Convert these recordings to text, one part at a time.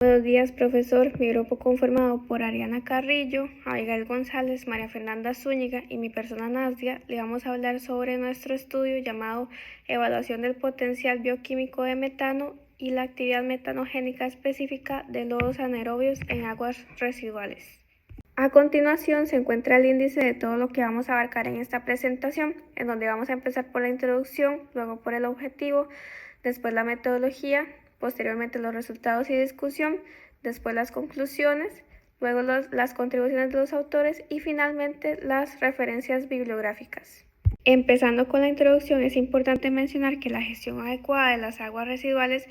Buenos días, profesor. Mi grupo conformado por Ariana Carrillo, Abigail González, María Fernanda Zúñiga y mi persona Nazdia, le vamos a hablar sobre nuestro estudio llamado Evaluación del potencial bioquímico de metano y la actividad metanogénica específica de lodos anaerobios en aguas residuales. A continuación se encuentra el índice de todo lo que vamos a abarcar en esta presentación, en donde vamos a empezar por la introducción, luego por el objetivo, después la metodología, posteriormente los resultados y discusión, después las conclusiones, luego las contribuciones de los autores y finalmente las referencias bibliográficas. Empezando con la introducción, es importante mencionar que la gestión adecuada de las aguas residuales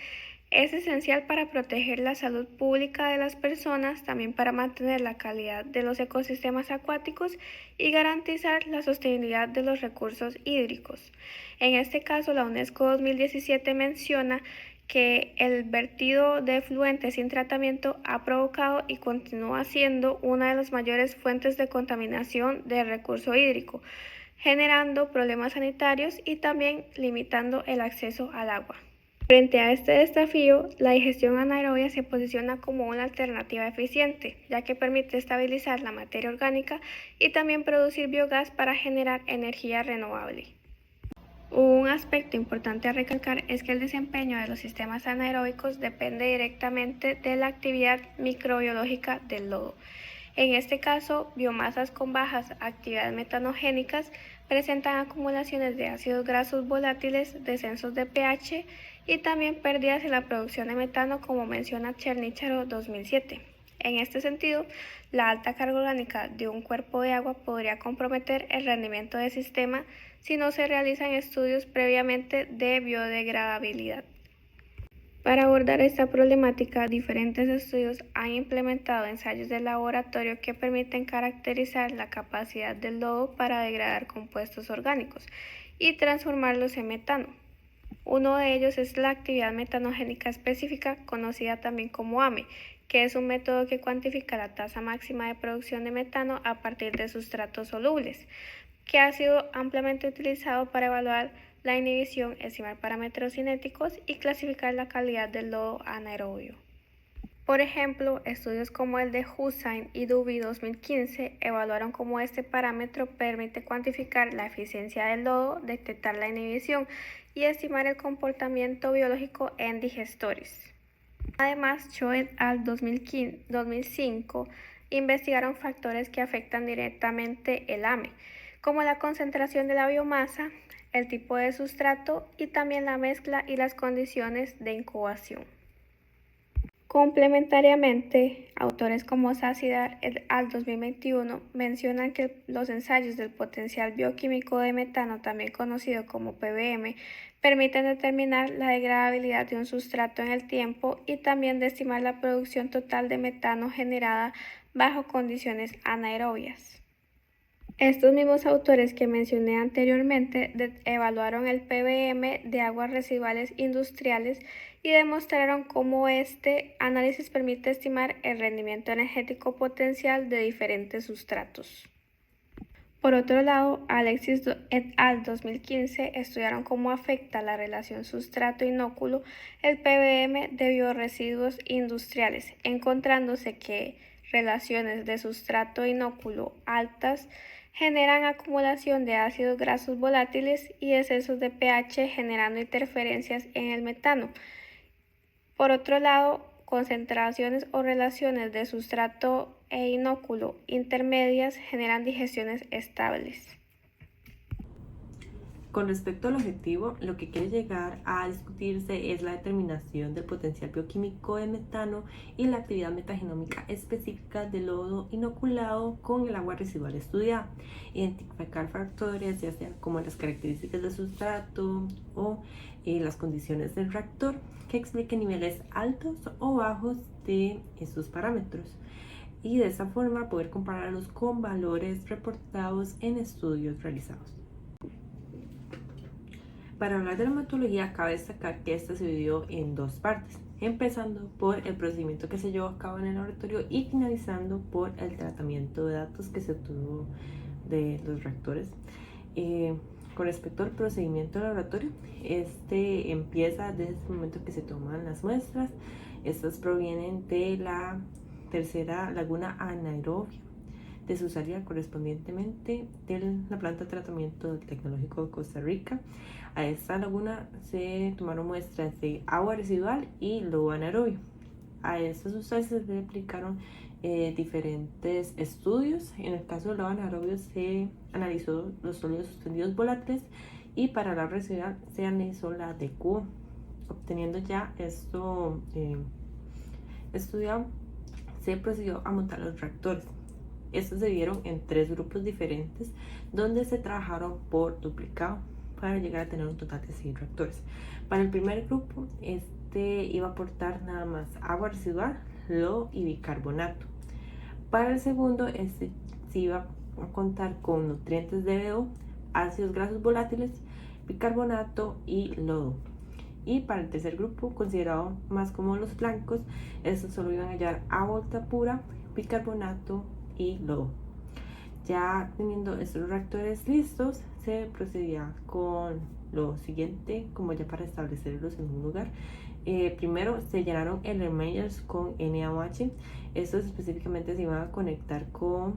es esencial para proteger la salud pública de las personas, también para mantener la calidad de los ecosistemas acuáticos y garantizar la sostenibilidad de los recursos hídricos. En este caso, la UNESCO 2017 menciona que el vertido de efluentes sin tratamiento ha provocado y continúa siendo una de las mayores fuentes de contaminación del recurso hídrico, generando problemas sanitarios y también limitando el acceso al agua. Frente a este desafío, la digestión anaerobia se posiciona como una alternativa eficiente, ya que permite estabilizar la materia orgánica y también producir biogás para generar energía renovable. Un aspecto importante a recalcar es que el desempeño de los sistemas anaeróbicos depende directamente de la actividad microbiológica del lodo. En este caso, biomasas con bajas actividades metanogénicas presentan acumulaciones de ácidos grasos volátiles, descensos de pH y también pérdidas en la producción de metano, como menciona Chernycharov 2007. En este sentido, la alta carga orgánica de un cuerpo de agua podría comprometer el rendimiento del sistema si no se realizan estudios previamente de biodegradabilidad. Para abordar esta problemática, diferentes estudios han implementado ensayos de laboratorio que permiten caracterizar la capacidad del lodo para degradar compuestos orgánicos y transformarlos en metano. Uno de ellos es la actividad metanogénica específica, conocida también como AME, que es un método que cuantifica la tasa máxima de producción de metano a partir de sustratos solubles, que ha sido ampliamente utilizado para evaluar la inhibición, estimar parámetros cinéticos y clasificar la calidad del lodo anaerobio. Por ejemplo, estudios como el de Hussain y Duby 2015 evaluaron cómo este parámetro permite cuantificar la eficiencia del lodo, detectar la inhibición y estimar el comportamiento biológico en digestores. Además, Cho et al. 2005 investigaron factores que afectan directamente el AME, como la concentración de la biomasa, el tipo de sustrato y también la mezcla y las condiciones de incubación. Complementariamente, autores como Sassidar et al. 2021 mencionan que los ensayos del potencial bioquímico de metano, también conocido como PBM, permiten determinar la degradabilidad de un sustrato en el tiempo y también de estimar la producción total de metano generada bajo condiciones anaerobias. Estos mismos autores que mencioné anteriormente evaluaron el PBM de aguas residuales industriales y demostraron cómo este análisis permite estimar el rendimiento energético potencial de diferentes sustratos. Por otro lado, Alexis et al. 2015 estudiaron cómo afecta la relación sustrato-inóculo el PBM de bioresiduos industriales, encontrándose que relaciones de sustrato-inóculo altas generan acumulación de ácidos grasos volátiles y excesos de pH, generando interferencias en el metano. Por otro lado, concentraciones o relaciones de sustrato e inóculo intermedias generan digestiones estables. Con respecto al objetivo, lo que quiere llegar a discutirse es la determinación del potencial bioquímico de metano y la actividad metagenómica específica del lodo inoculado con el agua residual estudiada. Identificar factores, ya sea como las características del sustrato o las condiciones del reactor, que expliquen niveles altos o bajos de esos parámetros. Y de esa forma poder compararlos con valores reportados en estudios realizados. Para hablar de la metodología, cabe destacar que esta se dividió en dos partes, empezando por el procedimiento que se llevó a cabo en el laboratorio y finalizando por el tratamiento de datos que se obtuvo de los reactores. Con respecto al procedimiento del laboratorio, este empieza desde el momento que se toman las muestras, Estas provienen de la tercera laguna anaerobia de su salida correspondientemente de la planta de tratamiento del Tecnológico de Costa Rica. A esta laguna se tomaron muestras de agua residual y lodo anaerobio. A estas sustancias se le aplicaron diferentes estudios. En el caso del lodo anaerobio se analizó los sólidos suspendidos volátiles y para la residual se analizó la de cubo. Obteniendo ya esto estudiado, se procedió a montar los reactores. Estos se dividieron en 3 grupos diferentes donde se trabajaron por duplicado para llegar a tener un total de 6 reactores. Para el primer grupo, iba a aportar nada más agua residual, lodo y bicarbonato. Para el segundo, se iba a contar con nutrientes de BO, ácidos grasos volátiles, bicarbonato y lodo. Y para el tercer grupo, considerado más como los blancos, estos solo iban a hallar agua pura, bicarbonato y lodo. Ya teniendo estos reactores listos, se procedía con lo siguiente, como ya para establecerlos en un lugar. Primero se llenaron Erlenmeyers con NaOH. Estos específicamente se iban a conectar con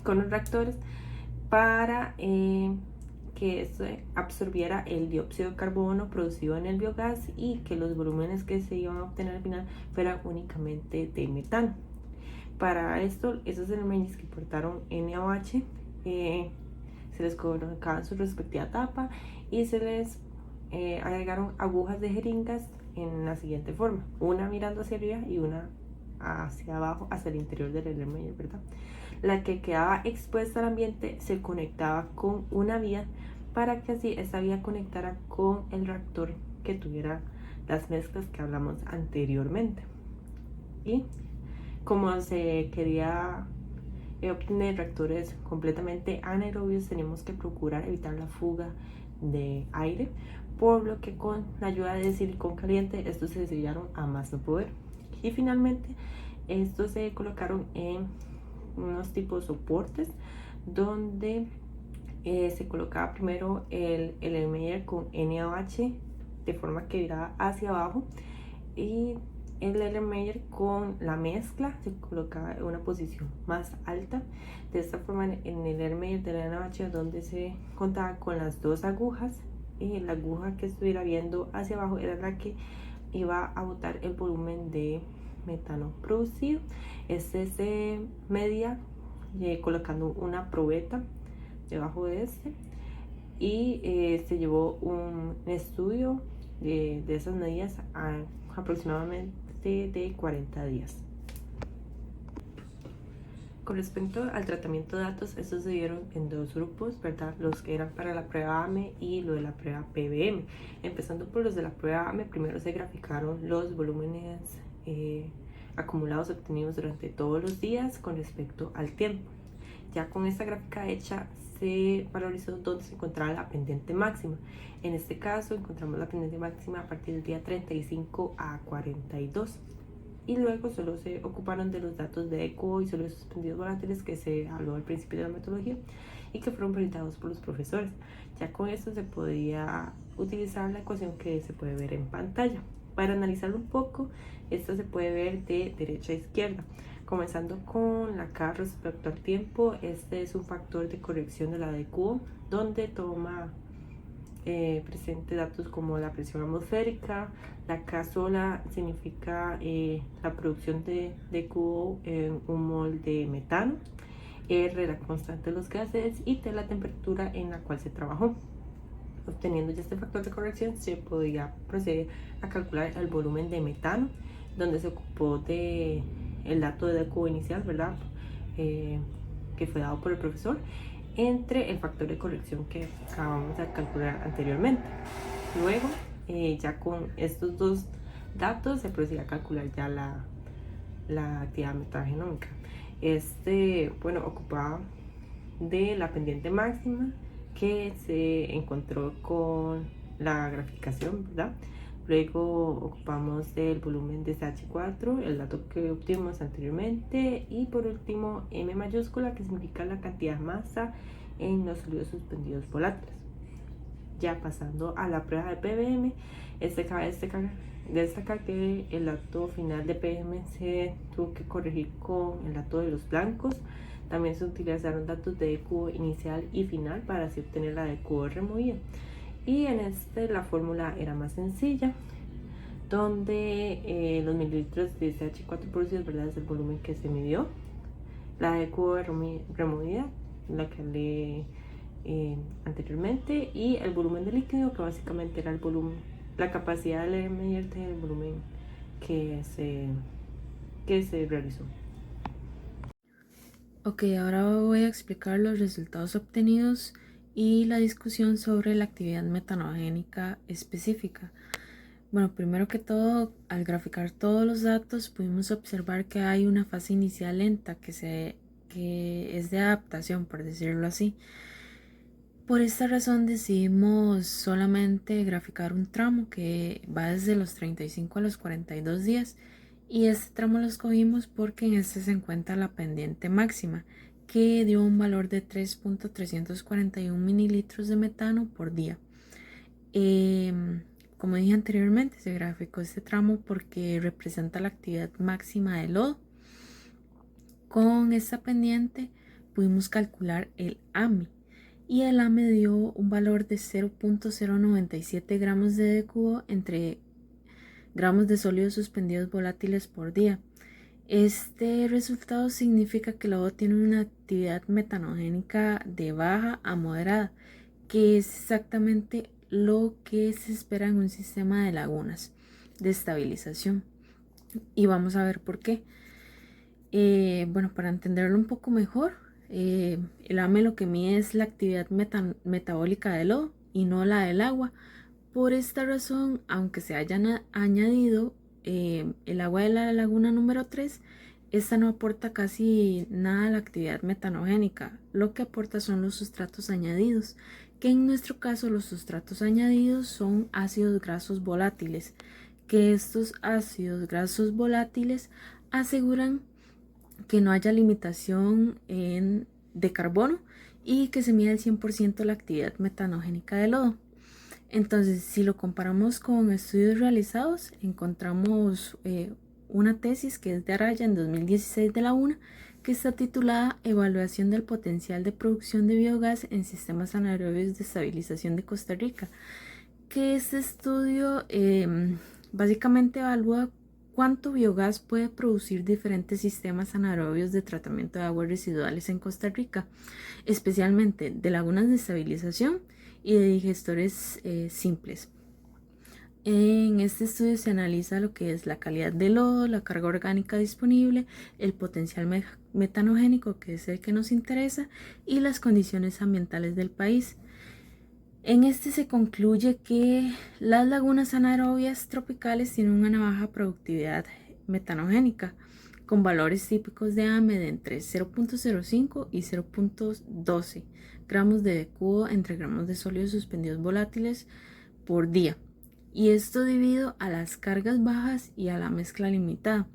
los reactores para que esto absorbiera el dióxido de carbono producido en el biogás y que los volúmenes que se iban a obtener al final fueran únicamente de metano. Para esto, esos elementos que portaron NaOH se les colocaban su respectiva tapa y se les agregaron agujas de jeringas en la siguiente forma: una mirando hacia arriba y una hacia abajo, hacia el interior del Erlenmeyer, ¿verdad? La que quedaba expuesta al ambiente se conectaba con una vía para que así esta vía conectara con el reactor que tuviera las mezclas que hablamos anteriormente. Y como se quería obtener reactores completamente anaerobios, teníamos que procurar evitar la fuga de aire, por lo que con la ayuda de silicón caliente estos se sellaron a más no poder. Y finalmente estos se colocaron en unos tipos de soportes donde se colocaba primero el Erlenmeyer con NaOH de forma que viraba hacia abajo, y el Erlenmeyer con la mezcla se colocaba en una posición más alta. De esta forma, en el Erlenmeyer de la NaOH, donde se contaba con las 2 agujas, y la aguja que estuviera viendo hacia abajo era la que iba a botar el volumen de metano producido. Se medía colocando una probeta debajo de y se llevó un estudio de esas medidas a aproximadamente de 40 días. Con respecto al tratamiento de datos, estos se dieron en 2 grupos, ¿verdad? Los que eran para la prueba AME y lo de la prueba PBM. Empezando por los de la prueba AME, primero se graficaron los volúmenes acumulados obtenidos durante todos los días con respecto al tiempo. Ya con esta gráfica hecha, se valorizó dónde se encontraba la pendiente máxima. En este caso encontramos la pendiente máxima a partir del día 35 a 42. Y luego solo se ocuparon de los datos de ECO y sólidos suspendidos volátiles que se habló al principio de la metodología y que fueron presentados por los profesores. Ya con esto se podía utilizar la ecuación que se puede ver en pantalla. Para analizarlo un poco, esto se puede ver de derecha a izquierda. Comenzando con la K respecto al tiempo, este es un factor de corrección de la de cubo, donde toma presente datos como la presión atmosférica. La K sola significa la producción de cubo en un mol de metano, R la constante de los gases y T la temperatura en la cual se trabajó. Obteniendo ya este factor de corrección, se podía proceder a calcular el volumen de metano, donde se ocupó de el dato de cubo inicial, ¿verdad? Que fue dado por el profesor, entre el factor de corrección que acabamos de calcular anteriormente. Luego, ya con estos 2 datos, se procede a calcular ya la actividad metagenómica. Ocupaba de la pendiente máxima que se encontró con la graficación, ¿verdad? Luego ocupamos del volumen de CH4, el dato que obtuvimos anteriormente, y por último M mayúscula, que significa la cantidad de masa en los sólidos suspendidos volátiles. Ya pasando a la prueba de PBM, cabe destacar que el dato final de PBM se tuvo que corregir con el dato de los blancos. También se utilizaron datos de DQO inicial y final para así obtener la DQO removida. Y en la fórmula era más sencilla, donde los mililitros de CH4 producidos, ¿verdad?, es el volumen que se midió. La DQO removida, la que hablé anteriormente, y el volumen de líquido, que básicamente era el volumen, la capacidad de medirte el volumen que se realizó. Ok, ahora voy a explicar los resultados obtenidos y la discusión sobre la actividad metanogénica específica. Bueno, primero que todo, al graficar todos los datos, pudimos observar que hay una fase inicial lenta que es de adaptación, por decirlo así. Por esta razón decidimos solamente graficar un tramo que va desde los 35 a los 42 días, y este tramo lo escogimos porque en este se encuentra la pendiente máxima, que dio un valor de 3.341 mililitros de metano por día. Como dije anteriormente, se graficó este tramo porque representa la actividad máxima del lodo. Con esta pendiente pudimos calcular el AMI, y el AMI dio un valor de 0.097 gramos de DQO entre gramos de sólidos suspendidos volátiles por día. Este resultado significa que el lodo tiene una actividad metanogénica de baja a moderada, que es exactamente lo que se espera en un sistema de lagunas de estabilización. Y vamos a ver por qué. Bueno, para entenderlo un poco mejor, el AME lo que mide es la actividad metabólica del lodo y no la del agua. Por esta razón, aunque se haya añadido el agua de la laguna número 3, esta no aporta casi nada a la actividad metanogénica. Lo que aporta son los sustratos añadidos, que en nuestro caso los sustratos añadidos son ácidos grasos volátiles, que estos ácidos grasos volátiles aseguran que no haya limitación de carbono y que se mida al 100% la actividad metanogénica del lodo. Entonces, si lo comparamos con estudios realizados, encontramos una tesis que es de Araya en 2016 de la UNA, que está titulada Evaluación del potencial de producción de biogás en sistemas anaerobios de estabilización de Costa Rica, que este estudio básicamente evalúa cuánto biogás puede producir diferentes sistemas anaerobios de tratamiento de aguas residuales en Costa Rica, especialmente de lagunas de estabilización y de digestores simples. En este estudio se analiza lo que es la calidad del lodo, la carga orgánica disponible, el potencial metanogénico, que es el que nos interesa, y las condiciones ambientales del país. En este se concluye que las lagunas anaerobias tropicales tienen una baja productividad metanogénica, con valores típicos de AME de entre 0.05 y 0.12 gramos de DQO entre gramos de sólidos suspendidos volátiles por día, y esto debido a las cargas bajas y a la mezcla limitada.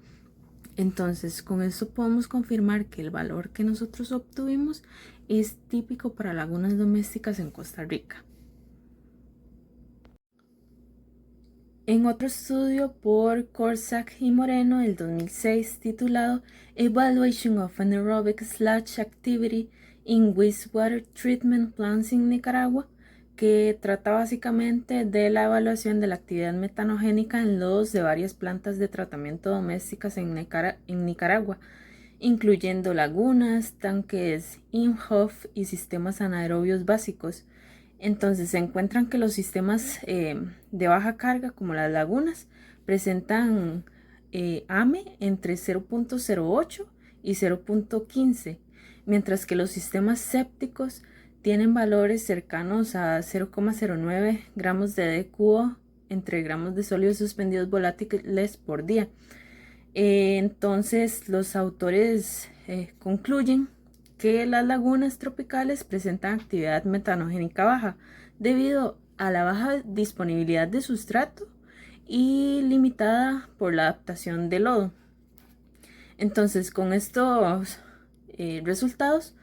Entonces, con esto podemos confirmar que el valor que nosotros obtuvimos es típico para lagunas domésticas en Costa Rica. En otro estudio por Corsac y Moreno del 2006 titulado Evaluation of Anaerobic Sludge Activity in Wastewater Treatment Plants in Nicaragua, que trata básicamente de la evaluación de la actividad metanogénica en lodos de varias plantas de tratamiento domésticas en Nicaragua, incluyendo lagunas, tanques INHOF y sistemas anaerobios básicos. Entonces se encuentran que los sistemas de baja carga, como las lagunas, presentan AME entre 0.08 y 0.15, mientras que los sistemas sépticos tienen valores cercanos a 0.09 gramos de DQO entre gramos de sólidos suspendidos volátiles por día. Entonces los autores concluyen que las lagunas tropicales presentan actividad metanogénica baja debido a la baja disponibilidad de sustrato y limitada por la adaptación del lodo. Entonces, con estos resultados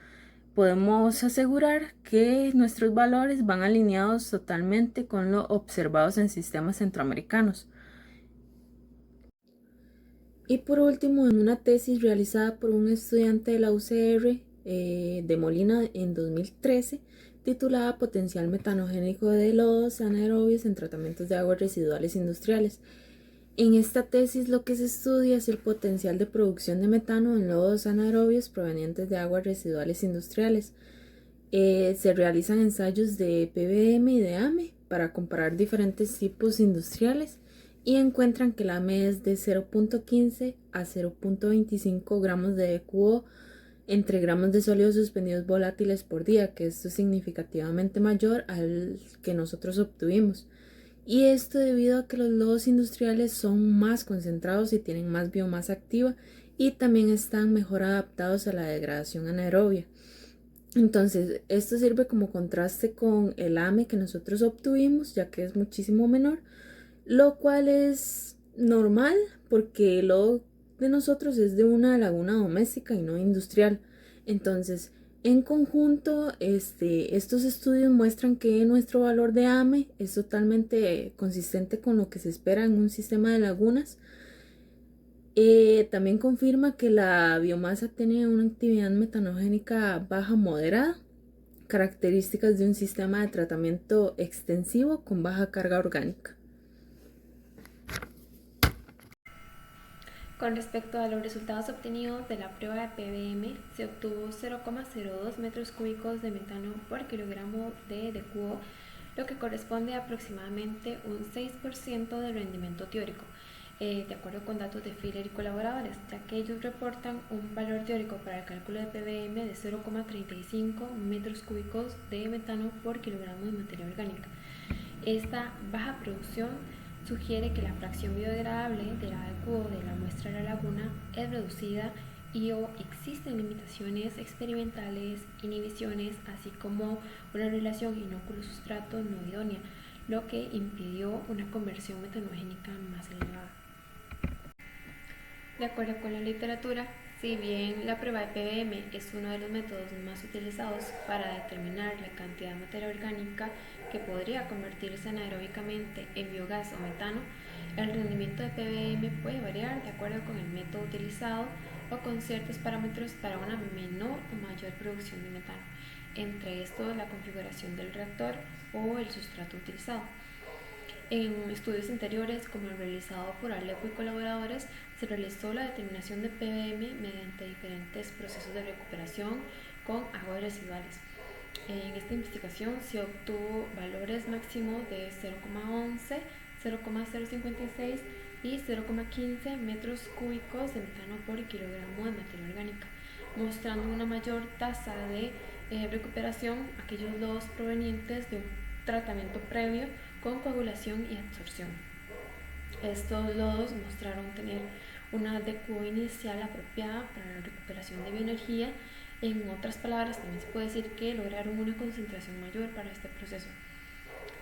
podemos asegurar que nuestros valores van alineados totalmente con lo observados en sistemas centroamericanos. Y por último, en una tesis realizada por un estudiante de la UCR de Molina en 2013, titulada Potencial metanogénico de lodos anaerobios en tratamientos de aguas residuales industriales. En esta tesis lo que se estudia es el potencial de producción de metano en lodos anaerobios provenientes de aguas residuales industriales. Se realizan ensayos de PBM y de AME para comparar diferentes tipos industriales y encuentran que la AME es de 0.15 a 0.25 gramos de EQO entre gramos de sólidos suspendidos volátiles por día, que esto es significativamente mayor al que nosotros obtuvimos. Y esto debido a que los lodos industriales son más concentrados y tienen más biomasa activa y también están mejor adaptados a la degradación anaerobia. Entonces, esto sirve como contraste con el AME que nosotros obtuvimos, ya que es muchísimo menor, lo cual es normal porque el lodo de nosotros es de una laguna doméstica y no industrial. Entonces, en conjunto, estos estudios muestran que nuestro valor de AME es totalmente consistente con lo que se espera en un sistema de lagunas. También confirma que la biomasa tiene una actividad metanogénica baja moderada, características de un sistema de tratamiento extensivo con baja carga orgánica. Con respecto a los resultados obtenidos de la prueba de PBM, se obtuvo 0,02 metros cúbicos de metano por kilogramo de DQO, lo que corresponde a aproximadamente un 6% del rendimiento teórico, de acuerdo con datos de Filler y colaboradores, ya que ellos reportan un valor teórico para el cálculo de PBM de 0,35 metros cúbicos de metano por kilogramo de materia orgánica. Esta baja producción sugiere que la fracción biodegradable de la DQO de la muestra de la laguna es reducida y o existen limitaciones experimentales, inhibiciones, así como una relación inóculo-sustrato no idónea, lo que impidió una conversión metanogénica más elevada. De acuerdo con la literatura, si bien la prueba de PBM es uno de los métodos más utilizados para determinar la cantidad de materia orgánica que podría convertirse anaeróbicamente en biogás o metano, el rendimiento de PBM puede variar de acuerdo con el método utilizado o con ciertos parámetros para una menor o mayor producción de metano, entre estos la configuración del reactor o el sustrato utilizado. En estudios anteriores, como el realizado por Alepo y colaboradores, se realizó la determinación de PBM mediante diferentes procesos de recuperación con aguas residuales. En esta investigación se obtuvo valores máximos de 0,11, 0,056 y 0,15 metros cúbicos de metano por kilogramo de materia orgánica, mostrando una mayor tasa de recuperación a aquellos lodos provenientes de un tratamiento previo con coagulación y absorción. Estos lodos mostraron tener una DQO inicial apropiada para la recuperación de bioenergía. En otras palabras, también se puede decir que lograron una concentración mayor para este proceso.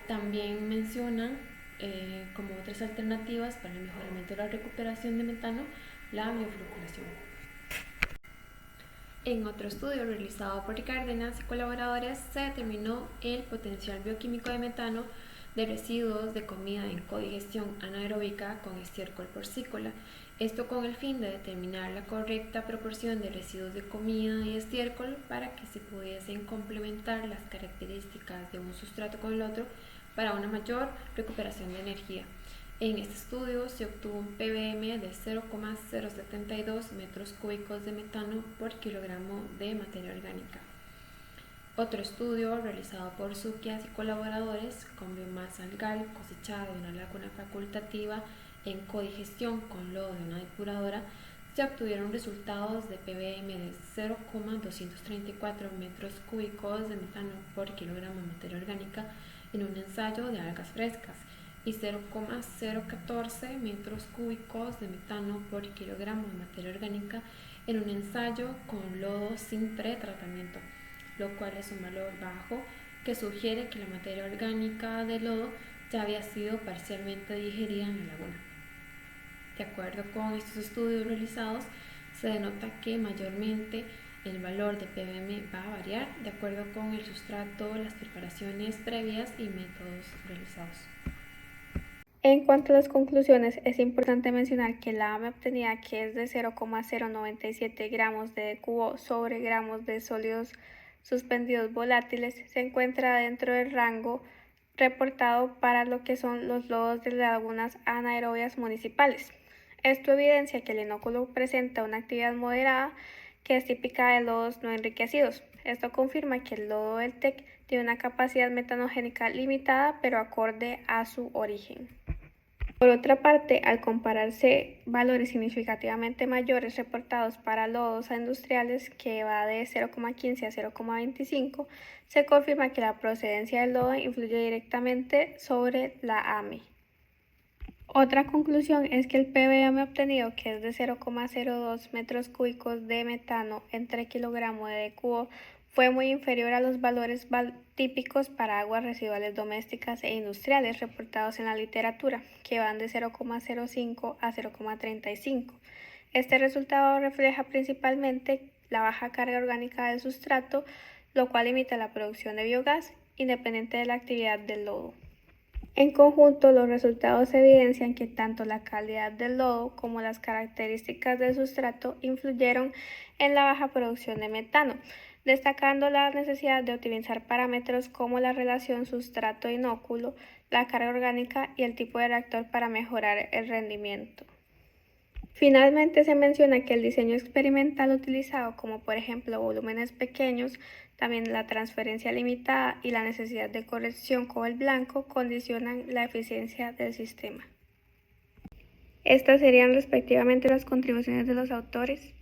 También mencionan como otras alternativas para el mejoramiento de la recuperación de metano, la biofloculación. En otro estudio realizado por Cárdenas y colaboradores, se determinó el potencial bioquímico de metano de residuos de comida en codigestión anaeróbica con estiércol porcícola, esto con el fin de determinar la correcta proporción de residuos de comida y estiércol para que se pudiesen complementar las características de un sustrato con el otro para una mayor recuperación de energía. En este estudio se obtuvo un PBM de 0,072 metros cúbicos de metano por kilogramo de materia orgánica. Otro estudio realizado por Suquias y colaboradores con biomasa algal cosechada de una laguna facultativa en codigestión con lodo de una depuradora, se obtuvieron resultados de PBM de 0,234 metros cúbicos de metano por kilogramo de materia orgánica en un ensayo de algas frescas y 0,014 metros cúbicos de metano por kilogramo de materia orgánica en un ensayo con lodo sin pretratamiento, lo cual es un valor bajo que sugiere que la materia orgánica del lodo ya había sido parcialmente digerida en la laguna. De acuerdo con estos estudios realizados, se denota que mayormente el valor de ppm va a variar de acuerdo con el sustrato, las preparaciones previas y métodos realizados. En cuanto a las conclusiones, es importante mencionar que la AME obtenida, que es de 0,097 gramos de cubo sobre gramos de sólidos suspendidos volátiles, se encuentra dentro del rango reportado para lo que son los lodos de lagunas anaerobias municipales. Esto evidencia que el inóculo presenta una actividad moderada que es típica de lodos no enriquecidos. Esto confirma que el lodo del TEC tiene una capacidad metanogénica limitada, pero acorde a su origen. Por otra parte, al compararse valores significativamente mayores reportados para lodos industriales, que va de 0,15 a 0,25, se confirma que la procedencia del lodo influye directamente sobre la AMI. Otra conclusión es que el ppm obtenido, que es de 0,02 metros cúbicos de metano entre kilogramo de cubo, fue muy inferior a los valores típicos para aguas residuales domésticas e industriales reportados en la literatura, que van de 0,05 a 0,35. Este resultado refleja principalmente la baja carga orgánica del sustrato, lo cual limita la producción de biogás independiente de la actividad del lodo. En conjunto, los resultados evidencian que tanto la calidad del lodo como las características del sustrato influyeron en la baja producción de metano, destacando la necesidad de optimizar parámetros como la relación sustrato-inóculo, la carga orgánica y el tipo de reactor para mejorar el rendimiento. Finalmente, se menciona que el diseño experimental utilizado, como por ejemplo volúmenes pequeños, también la transferencia limitada y la necesidad de corrección con el blanco, condicionan la eficiencia del sistema. Estas serían respectivamente las contribuciones de los autores.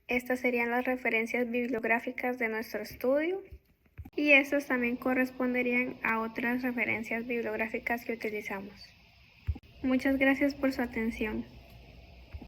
Estas serían las referencias bibliográficas de nuestro estudio. Y estas también corresponderían a otras referencias bibliográficas que utilizamos. Muchas gracias por su atención.